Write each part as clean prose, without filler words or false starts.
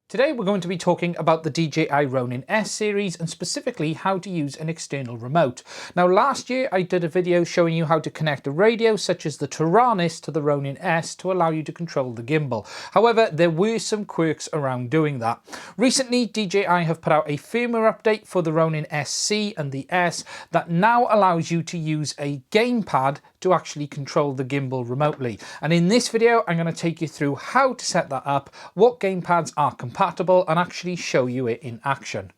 Today we're going to be talking about the DJI Ronin-s series and specifically how to use an external remote. Now last year I did a video showing you how to connect a radio such as the ronin-s to the Ronin-s to allow you to control the gimbal. However, there were some quirks around doing that. Recently DJI have put out a firmware update for the ronin-sc and the S that now allows you to use a gamepad to actually control the gimbal remotely. And in this video, I'm going to take you through how to set that up, what gamepads are compatible, and actually show you it in action.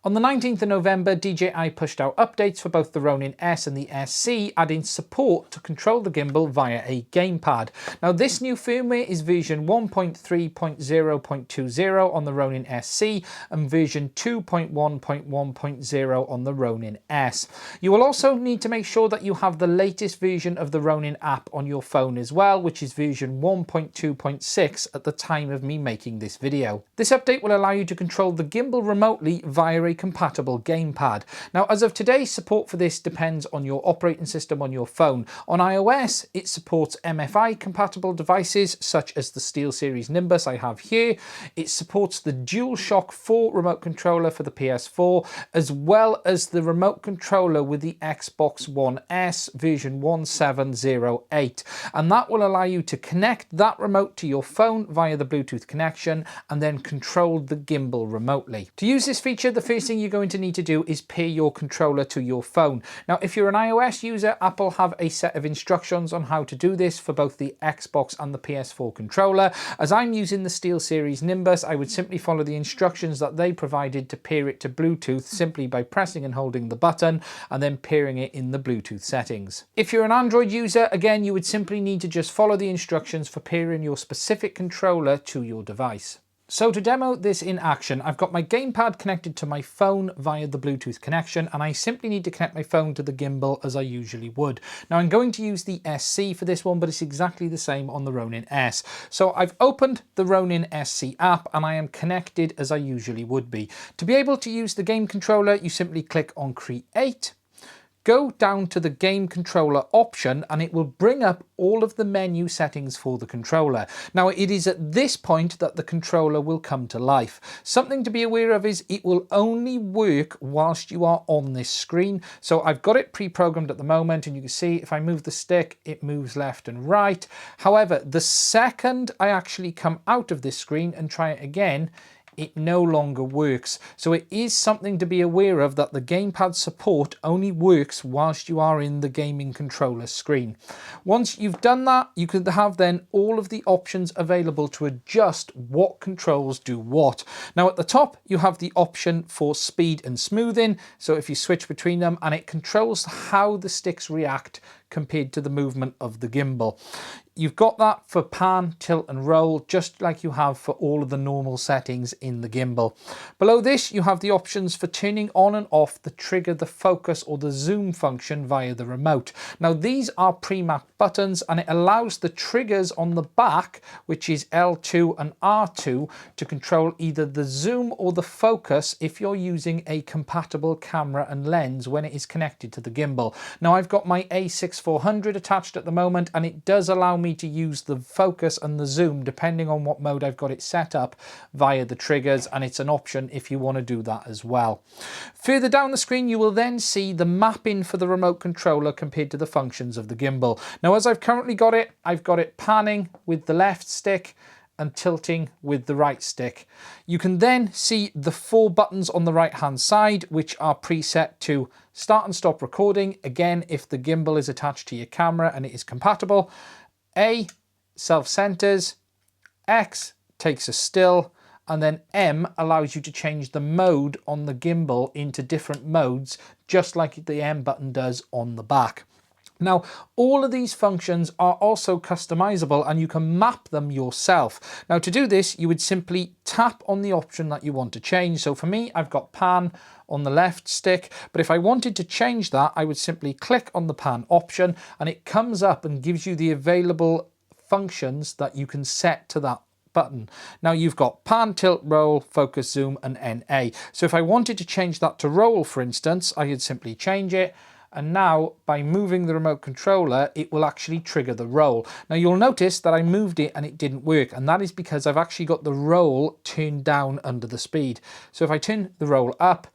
On the 19th of November, DJI pushed out updates for both the Ronin-s and the SC, adding support to control the gimbal via a gamepad. Now this new firmware is version 1.3.0.20 on the Ronin-sc and version 2.1.1.0 on the Ronin-s. You will also need to make sure that you have the latest version of the Ronin app on your phone as well, which is version 1.2.6 at the time of me making this video. This update will allow you to control the gimbal remotely via a compatible gamepad. Now as of today, support for this depends on your operating system on your phone. On iOS it supports MFI compatible devices such as the Steelseries Nimbus I have here. It supports the Duel Shock 4 remote controller for the PS4 as well as the remote controller with the Xbox One S version 1708, and that will allow you to connect that remote to your phone via the Bluetooth connection and then control the gimbal remotely. To use this feature, the first thing you're going to need to do is pair your controller to your phone. Now if you're an iOS user, Apple have a set of instructions on how to do this for both the Xbox and the PS4 controller. As I'm using the Steelseries Nimbus, I would simply follow the instructions that they provided to pair it to Bluetooth simply by pressing and holding the button and then pairing it in the Bluetooth settings. If you're an Android user, again you would simply need to just follow the instructions for pairing your specific controller to your device. So to demo this in action, I've got my gamepad connected to my phone via the Bluetooth connection, and I simply need to connect my phone to the gimbal as I usually would. Now I'm going to use the SC for this one, but it's exactly the same on the Ronin-s. So I've opened the Ronin-sc app and I am connected as I usually would be. To be able to use the game controller, you simply click on Create, go down to the game controller option and it will bring up all of the menu settings for the controller. Now it is at this point that the controller will come to life. Something to be aware of is it will only work whilst you are on this screen. So I've got it pre-programmed at the moment and you can see if I move the stick it moves left and right. However, the second I actually come out of this screen and try it again, it no longer works. So it is something to be aware of, that the gamepad support only works whilst you are in the gaming controller screen. Once you've done that, you can have then all of the options available to adjust what controls do what. Now at the top you have the option for speed and smoothing, so if you switch between them, and it controls how the sticks react compared to the movement of the gimbal. You've got that for pan, tilt and roll, just like you have for all of the normal settings in the gimbal. Below this you have the options for turning on and off the trigger, the focus or the zoom function via the remote. Now these are pre-mapped buttons and it allows the triggers on the back, which is L2 and R2, to control either the zoom or the focus if you're using a compatible camera and lens when it is connected to the gimbal. Now I've got my A6400 attached at the moment and it does allow me to use the focus and the zoom depending on what mode I've got it set up via the triggers, and it's an option if you want to do that as well. Further down the screen you will then see the mapping for the remote controller compared to the functions of the gimbal. Now as I've currently got it, I've got it panning with the left stick and tilting with the right stick. You can then see the 4 buttons on the right hand side which are preset to start and stop recording, again if the gimbal is attached to your camera and it is compatible. A self-centers, X takes a still, and then M allows you to change the mode on the gimbal into different modes, just like the M button does on the back. Now, all of these functions are also customizable and you can map them yourself. Now, to do this, you would simply tap on the option that you want to change. So for me, I've got pan on the left stick, but if I wanted to change that, I would simply click on the pan option and it comes up and gives you the available functions that you can set to that button. Now you've got pan, tilt, roll, focus, zoom and NA. So if I wanted to change that to roll, for instance, I could simply change it. And now by moving the remote controller, it will actually trigger the roll. Now you'll notice that I moved it and it didn't work. And that is because I've actually got the roll turned down under the speed. So if I turn the roll up,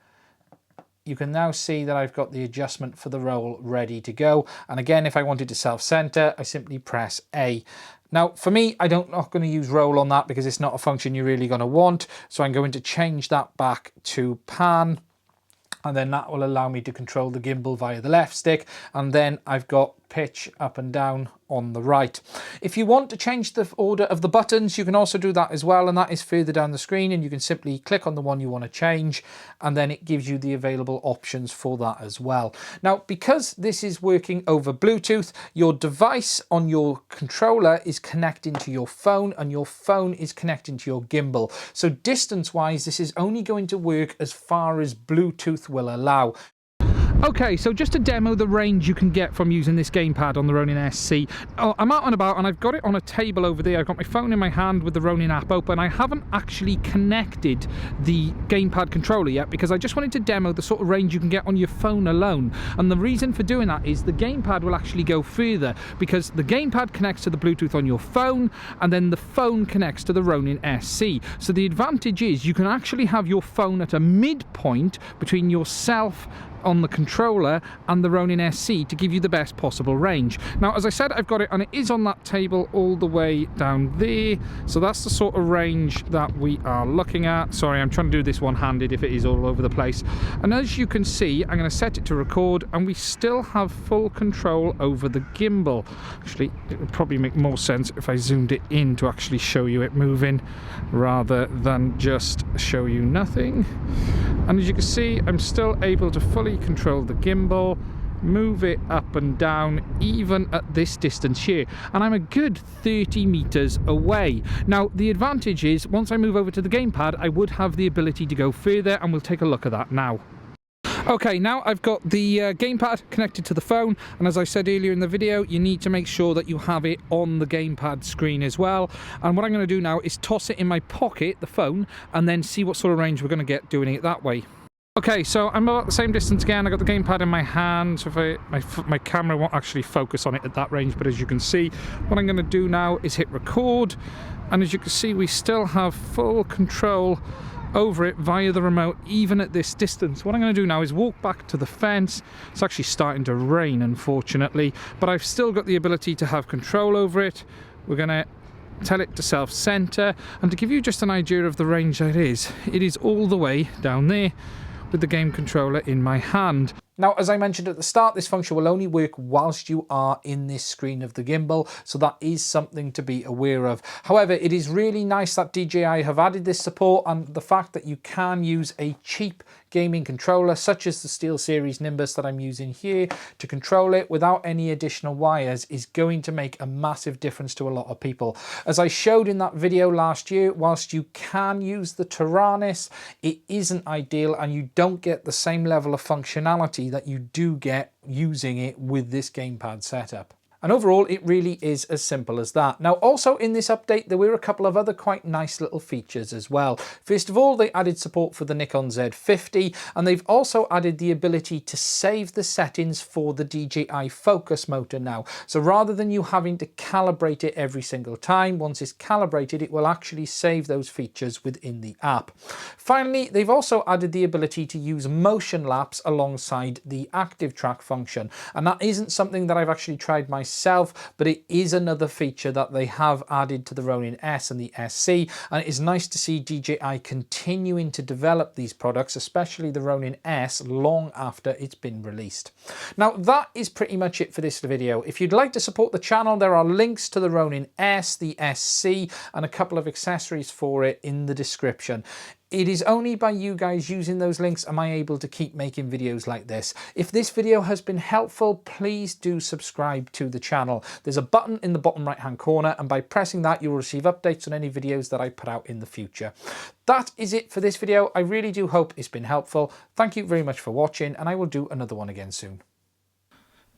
you can now see that I've got the adjustment for the roll ready to go. And again, if I wanted to self-center, I simply press A. Now, for me, I'm not going to use roll on that because it's not a function you're really going to want. So I'm going to change that back to pan. And then that will allow me to control the gimbal via the left stick. And then I've got pitch up and down on the right. If you want to change the order of the buttons, you can also do that as well, and that is further down the screen, and you can simply click on the one you want to change, and then it gives you the available options for that as well. Now, because this is working over Bluetooth, your device on your controller is connecting to your phone, and your phone is connecting to your gimbal. So distance-wise, this is only going to work as far as Bluetooth will allow. Okay, so just to demo the range you can get from using this gamepad on the Ronin-sc, I'm out and about and I've got it on a table over there. I've got my phone in my hand with the Ronin app open. I haven't actually connected the gamepad controller yet because I just wanted to demo the sort of range you can get on your phone alone. And the reason for doing that is the gamepad will actually go further because the gamepad connects to the Bluetooth on your phone and then the phone connects to the Ronin-sc. So the advantage is you can actually have your phone at a midpoint between yourself on the controller and the Ronin-sc to give you the best possible range. Now, as I said, I've got it and it is on that table all the way down there. So that's the sort of range that we are looking at. Sorry, I'm trying to do this one-handed if it is all over the place. And as you can see, I'm going to set it to record and we still have full control over the gimbal. Actually, it would probably make more sense if I zoomed it in to actually show you it moving rather than just show you nothing. And as you can see, I'm still able to fully control the gimbal, move it up and down, even at this distance here. And I'm a good 30 meters away. Now, the advantage is, once I move over to the gamepad, I would have the ability to go further, and we'll take a look at that now. Okay, now I've got the gamepad connected to the phone, and as I said earlier in the video, you need to make sure that you have it on the gamepad screen as well. And what I'm going to do now is toss it in my pocket, the phone, and then see what sort of range we're going to get doing it that way. Okay, so I'm about the same distance again. I got the gamepad in my hand, so if my camera won't actually focus on it at that range, but as you can see, what I'm going to do now is hit record, and as you can see, we still have full control over it via the remote, even at this distance. What I'm going to do now is walk back to the fence. It's actually starting to rain, unfortunately, but I've still got the ability to have control over it. We're going to tell it to self-center, and to give you just an idea of the range that it is all the way down there with the game controller in my hand. Now, as I mentioned at the start, this function will only work whilst you are in this screen of the gimbal, so that is something to be aware of. However, it is really nice that DJI have added this support, and the fact that you can use a cheap gaming controller such as the Steelseries Nimbus that I'm using here to control it without any additional wires is going to make a massive difference to a lot of people. As I showed in that video last year, whilst you can use the ronin-s, it isn't ideal and you don't get the same level of functionality that you do get using it with this gamepad setup. And overall, it really is as simple as that. Now, also in this update, there were a couple of other quite nice little features as well. First of all, they added support for the Nikon Z50, and they've also added the ability to save the settings for the DJI focus motor now. So rather than you having to calibrate it every single time, once it's calibrated, it will actually save those features within the app. Finally, they've also added the ability to use motion lapse alongside the active track function. And that isn't something that I've actually tried myself, but it is another feature that they have added to the Ronin-s and the SC, and it is nice to see DJI continuing to develop these products, especially the Ronin-s, long after it's been released. Now, that is pretty much it for this video. If you'd like to support the channel, there are links to the Ronin-s, the SC, and a couple of accessories for it in the description. It is only by you guys using those links am I able to keep making videos like this. If this video has been helpful, please do subscribe to the channel. There's a button in the bottom right hand corner, and by pressing that you'll receive updates on any videos that I put out in the future. That is it for this video. I really do hope it's been helpful. Thank you very much for watching, and I will do another one again soon.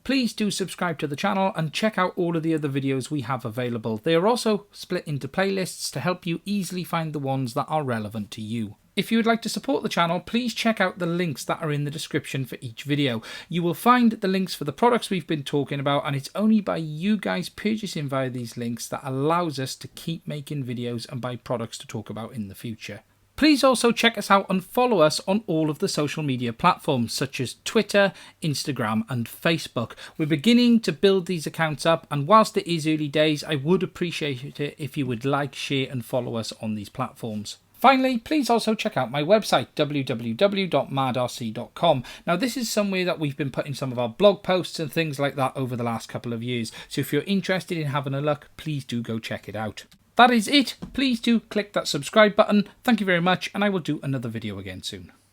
please do subscribe to the channel and check out all of the other videos we have available. They are also split into playlists to help you easily find the ones that are relevant to you. If you would like to support the channel, please check out the links that are in the description for each video. You will find the links for the products we've been talking about, and it's only by you guys purchasing via these links that allows us to keep making videos and buy products to talk about in the future. Please also check us out and follow us on all of the social media platforms such as Twitter, Instagram and Facebook. We're beginning to build these accounts up, and whilst it is early days, I would appreciate it if you would like, share and follow us on these platforms. Finally, please also check out my website, www.ronin-sc.com. Now, this is somewhere that we've been putting some of our blog posts and things like that over the last couple of years. So if you're interested in having a look, please do go check it out. That is it. Please do click that subscribe button. Thank you very much, and I will do another video again soon.